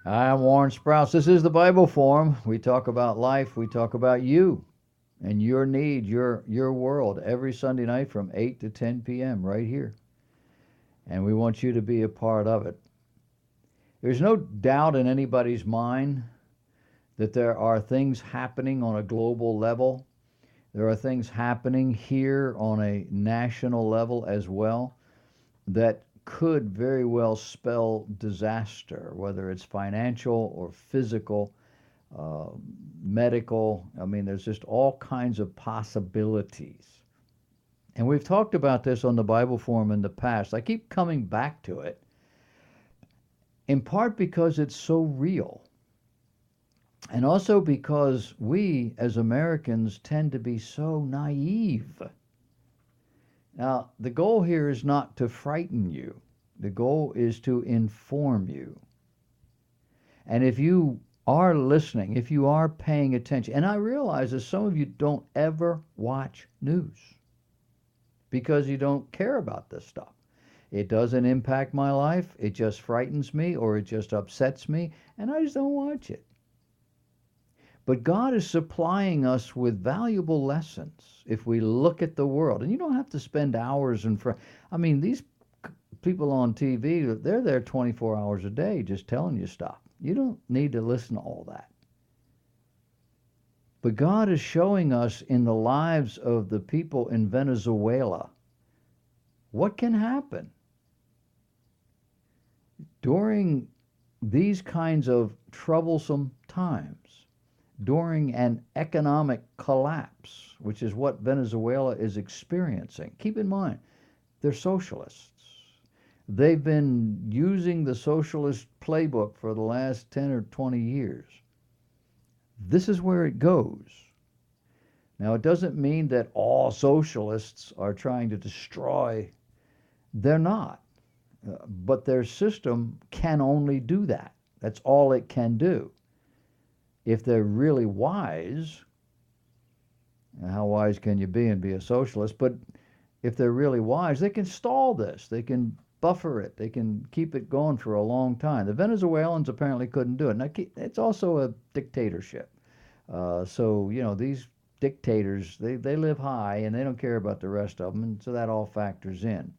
Hi, I'm Warren Sprouse. This is the Bible Forum. We talk about life. We talk about you and your need, your world every Sunday night from 8 to 10 p.m. right here. And we want you to be a part of it. There's no doubt in anybody's mind that there are things happening on a global level. There are things happening here on a national level as well that could very well spell disaster, whether it's financial or physical, uh, medical. I mean, there's just all kinds of possibilities. And we've talked about this on the Bible Forum in the past. I keep coming back to it, in part because it's so real, and also because we as Americans tend to be so naive. Now, the goal here is not to frighten you. The goal is to inform you. And if you are listening, if you are paying attention, and I realize that some of you don't ever watch news because you don't care about this stuff. It doesn't impact my life. It just frightens me or it just upsets me, and I just don't watch it. But God is supplying us with valuable lessons if we look at the world. And you don't have to spend hours in front. I mean, these people on TV, they're there 24 hours a day just telling you stuff. You don't need to listen to all that. But God is showing us in the lives of the people in Venezuela what can happen during these kinds of troublesome times, during an economic collapse, which is what Venezuela is experiencing. Keep in mind, they're socialists. They've been using the socialist playbook for the last 10 or 20 years. This is where it goes. Now, it doesn't mean that all socialists are trying to destroy. They're not. But their system can only do that. That's all it can do. If they're really wise, how wise can you be and be a socialist? But if they're really wise, they can stall this. They can buffer it. They can keep it going for a long time. The Venezuelans apparently couldn't do it. Now, it's also a dictatorship. So, these dictators, they live high and they don't care about the rest of them. And so that all factors in.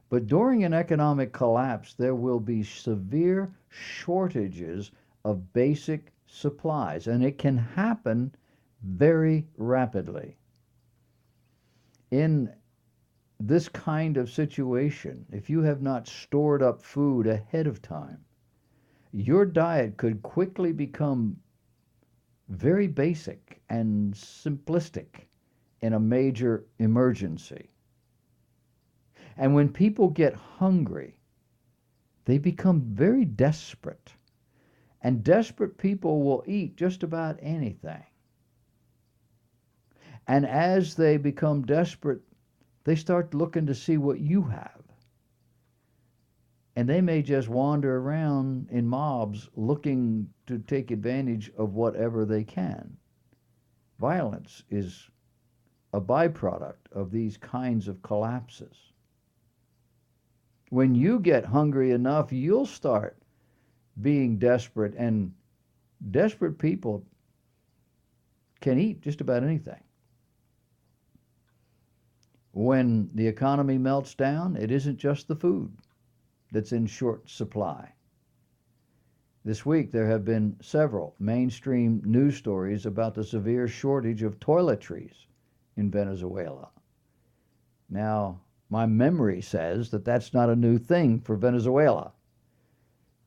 But during an economic collapse, there will be severe shortages of basic supplies, and it can happen very rapidly. In this kind of situation, if you have not stored up food ahead of time, your diet could quickly become very basic and simplistic in a major emergency. And when people get hungry, they become very desperate. And desperate people will eat just about anything. And as they become desperate, they start looking to see what you have. And they may just wander around in mobs looking to take advantage of whatever they can. Violence is a byproduct of these kinds of collapses. When you get hungry enough, you'll start being desperate, and desperate people can eat just about anything. When the economy melts down, it isn't just the food that's in short supply. This week, there have been several mainstream news stories about the severe shortage of toiletries in Venezuela. Now, my memory says that that's not a new thing for Venezuela.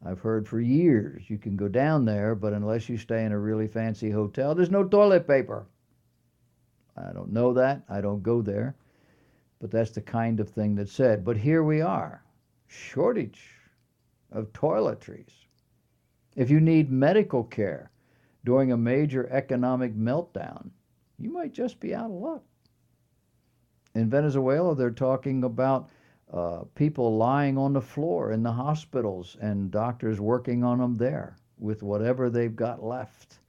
I've heard for years you can go down there, but unless you stay in a really fancy hotel, there's no toilet paper. I don't know that. I don't go there. But that's the kind of thing that's said. But here we are. Shortage of toiletries. If you need medical care during a major economic meltdown, you might just be out of luck. In Venezuela, they're talking about people lying on the floor in the hospitals and doctors working on them there with whatever they've got left.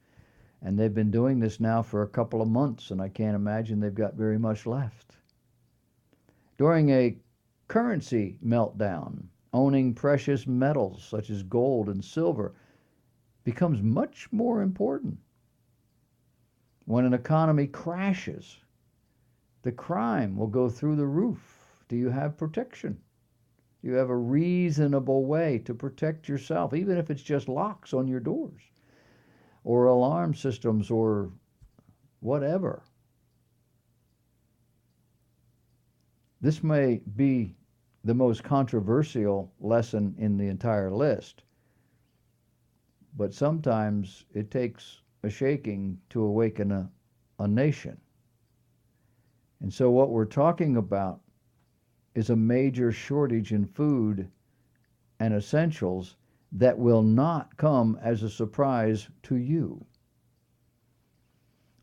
And they've been doing this now for a couple of months, and I can't imagine they've got very much left. During a currency meltdown, Owning precious metals such as gold and silver becomes much more important. When an economy crashes, the crime will go through the roof. Do you have protection? Do you have a reasonable way to protect yourself, even if it's just locks on your doors or alarm systems or whatever? This may be the most controversial lesson in the entire list, but sometimes it takes a shaking to awaken a nation. And so what we're talking about is a major shortage in food and essentials that will not come as a surprise to you.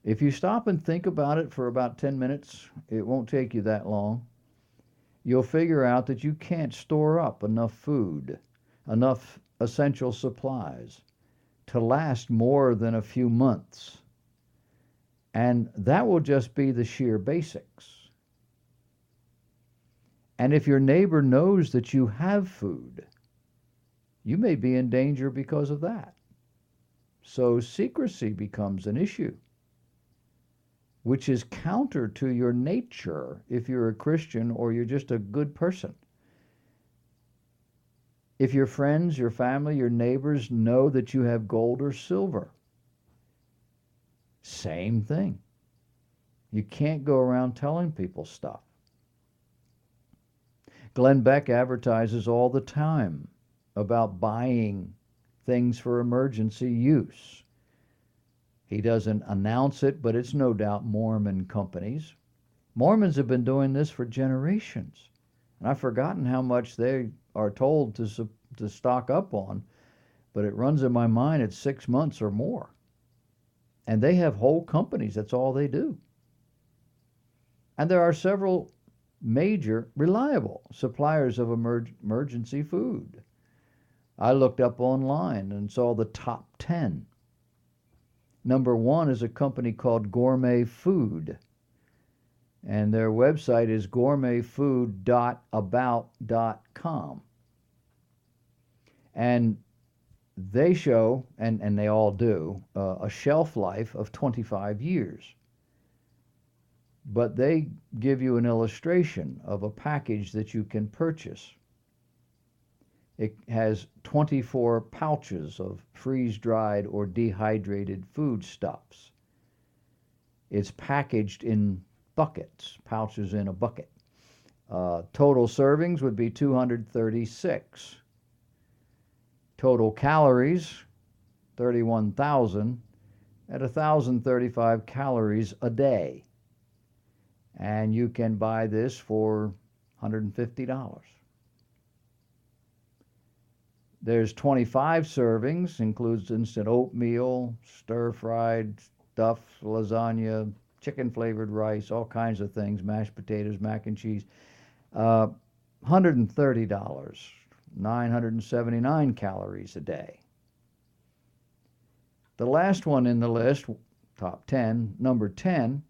If you stop and think about it for about 10 minutes, it won't take you that long. You'll figure out that you can't store up enough food, enough essential supplies to last more than a few months. And that will just be the sheer basics. And if your neighbor knows that you have food, you may be in danger because of that. So secrecy becomes an issue, which is counter to your nature if you're a Christian or you're just a good person. If your friends, your family, your neighbors know that you have gold or silver, same thing. You can't go around telling people stuff. Glenn Beck advertises all the time about buying things for emergency use. He doesn't announce it, but it's no doubt Mormon companies. Mormons have been doing this for generations. And I've forgotten how much they are told to stock up on, but it runs in my mind it's 6 months or more. And they have whole companies, that's all they do. And there are several major, reliable suppliers of emergency food. I looked up online and saw the top 10. Number 1 is a company called Gourmet Food, and their website is gourmetfood.about.com. And they show, and they all do, a shelf life of 25 years. But they give you an illustration of a package that you can purchase. It has 24 pouches of freeze-dried or dehydrated foodstuffs. It's packaged in buckets, pouches in a bucket. Total servings would be 236. Total calories, 31,000 at 1,035 calories a day. And you can buy this for $150. There's 25 servings, includes instant oatmeal, stir-fried stuff, lasagna, chicken-flavored rice, all kinds of things, mashed potatoes, mac and cheese. $130, 979 calories a day. The last one in the list, top 10, number 10,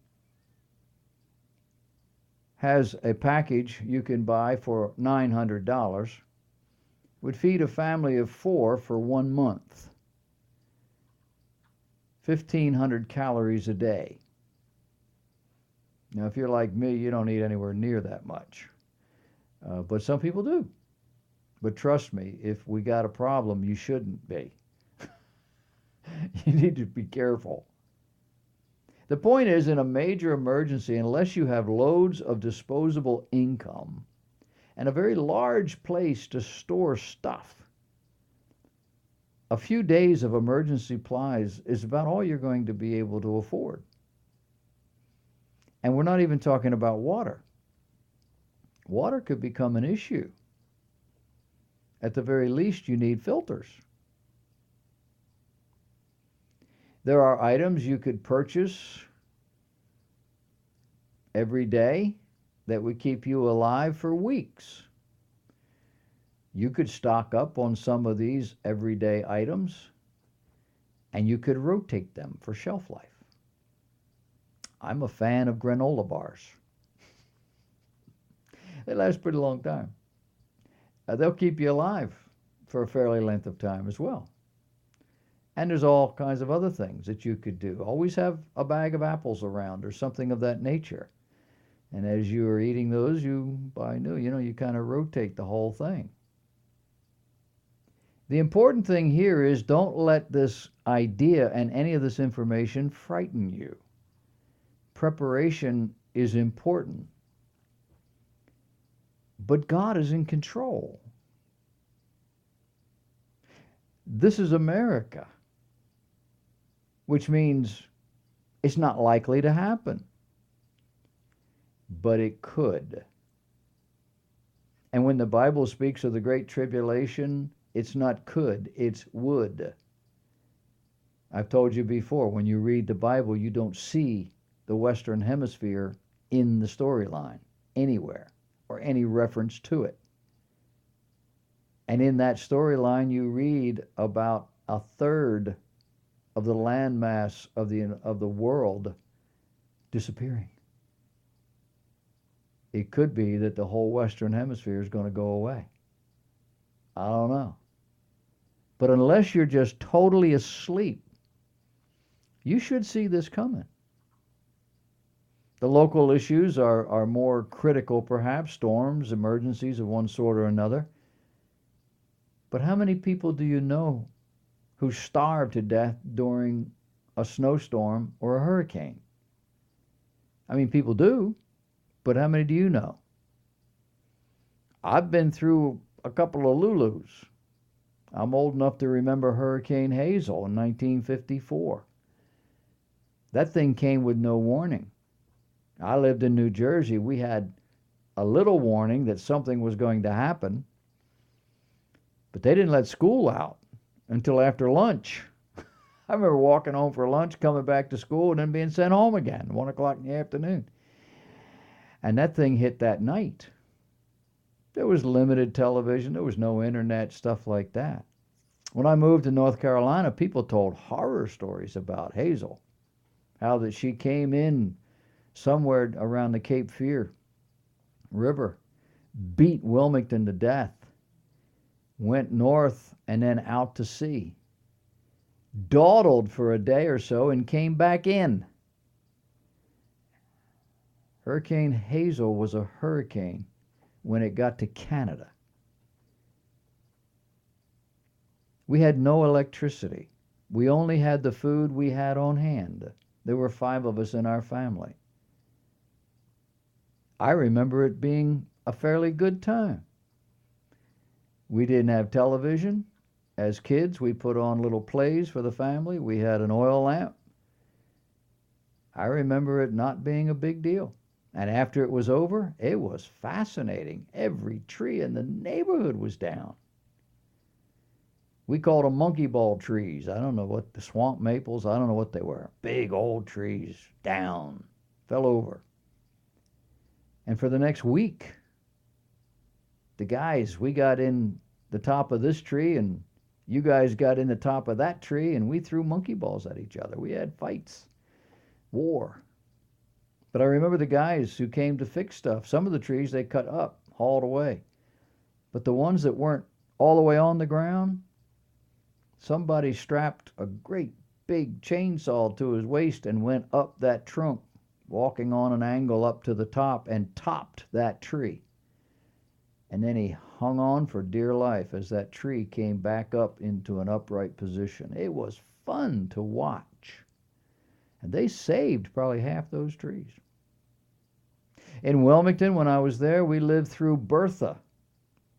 has a package you can buy for $900. Would feed a family of 4 for 1 month. 1,500 calories a day. Now, if you're like me, you don't eat anywhere near that much. But some people do. But trust me, if we got a problem, you shouldn't be. You need to be careful. The point is, in a major emergency, unless you have loads of disposable income and a very large place to store stuff, a few days of emergency supplies is about all you're going to be able to afford. And we're not even talking about water. Water could become an issue. At the very least, you need filters. There are items you could purchase every day that would keep you alive for weeks. You could stock up on some of these everyday items, and you could rotate them for shelf life. I'm a fan of granola bars. They last a pretty long time. they'll keep you alive for a fairly length of time as well. And there's all kinds of other things that you could do. Always have a bag of apples around or something of that nature. And as you are eating those, you kind of rotate the whole thing. The important thing here is don't let this idea and any of this information frighten you. Preparation is important. But God is in control. This is America, which means it's not likely to happen. But it could. And when the Bible speaks of the Great Tribulation, it's not could, it's would. I've told you before, when you read the Bible, you don't see the Western Hemisphere in the storyline anywhere or any reference to it. And in that storyline, you read about a third of the landmass of the world disappearing. It could be that the whole Western Hemisphere is going to go away. I don't know. But unless you're just totally asleep, you should see this coming. The local issues are more critical, perhaps, storms, emergencies of one sort or another. But how many people do you know who starved to death during a snowstorm or a hurricane? I mean, people do, but how many do you know? I've been through a couple of Lulus. I'm old enough to remember Hurricane Hazel in 1954. That thing came with no warning. I lived in New Jersey. We had a little warning that something was going to happen, but they didn't let school out until after lunch. I remember walking home for lunch, coming back to school, and then being sent home again, 1 o'clock in the afternoon. And that thing hit that night. There was limited television. There was no internet, stuff like that. When I moved to North Carolina, people told horror stories about Hazel, how that she came in somewhere around the Cape Fear River, beat Wilmington to death, went north and then out to sea, dawdled for a day or so, and came back in. Hurricane Hazel was a hurricane when it got to Canada. We had no electricity. We only had the food we had on hand. There were 5 of us in our family. I remember it being a fairly good time. We didn't have television. As kids, we put on little plays for the family. We had an oil lamp. I remember it not being a big deal. And after it was over, it was fascinating. Every tree in the neighborhood was down. We called them monkey ball trees. I don't know what the swamp maples, I don't know what they were. Big old trees, down, fell over. And for the next week, the guys, we got in the top of this tree, and you guys got in the top of that tree, and we threw monkey balls at each other. We had fights, war. But I remember the guys who came to fix stuff. Some of the trees they cut up, hauled away. But the ones that weren't all the way on the ground, somebody strapped a great big chainsaw to his waist and went up that trunk, walking on an angle up to the top, and topped that tree. And then he hung on for dear life as that tree came back up into an upright position. It was fun to watch. And they saved probably half those trees. In Wilmington, when I was there, we lived through Bertha.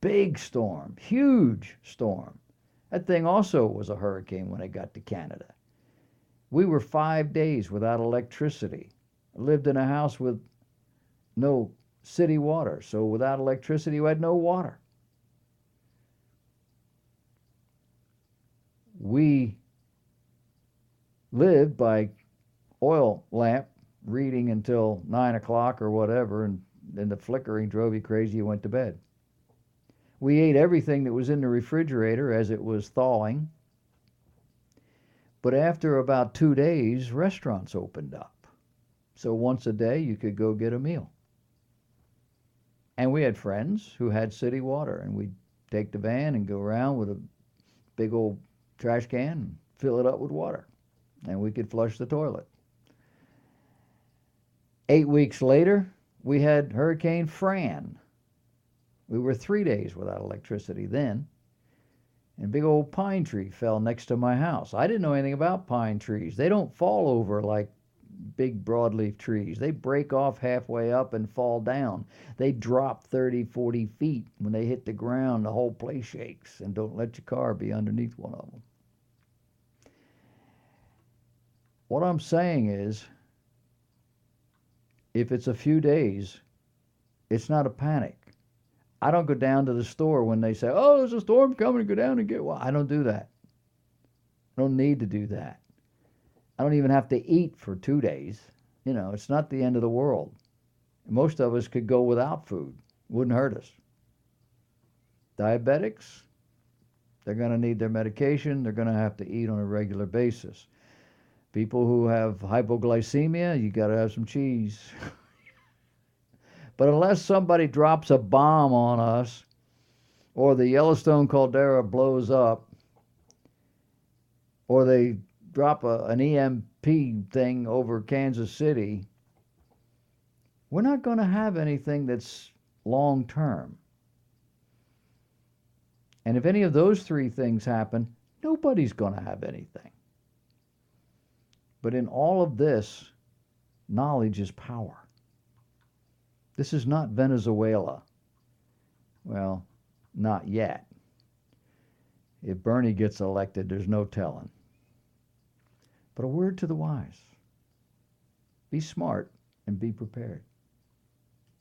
Big storm, huge storm. That thing also was a hurricane when it got to Canada. We were 5 days without electricity. I lived in a house with no city water, so without electricity, we had no water. We lived by oil lamp, reading until 9 o'clock or whatever, and then the flickering drove you crazy, you went to bed. We ate everything that was in the refrigerator as it was thawing. But after about 2 days, restaurants opened up. So once a day, you could go get a meal. And we had friends who had city water, and we'd take the van and go around with a big old trash can and fill it up with water, and we could flush the toilet. 8 weeks later, we had Hurricane Fran. We were 3 days without electricity then, and a big old pine tree fell next to my house. I didn't know anything about pine trees. They don't fall over like big broadleaf trees. They break off halfway up and fall down. They drop 30, 40 feet. When they hit the ground, the whole place shakes, and don't let your car be underneath one of them. What I'm saying is, if it's a few days, it's not a panic. I don't go down to the store when they say, oh, there's a storm coming, go down and get one. I don't do that. I don't need to do that. I don't even have to eat for 2 days. You know, it's not the end of the world. Most of us could go without food. Wouldn't hurt us. Diabetics, they're going to need their medication. They're going to have to eat on a regular basis. People who have hypoglycemia, you got to have some cheese. But unless somebody drops a bomb on us, or the Yellowstone caldera blows up, or they drop an EMP thing over Kansas City, we're not going to have anything that's long term. And if any of those three things happen, nobody's going to have anything. But in all of this, knowledge is power. This is not Venezuela. Well, not yet. If Bernie gets elected, there's no telling. But a word to the wise. Be smart and be prepared.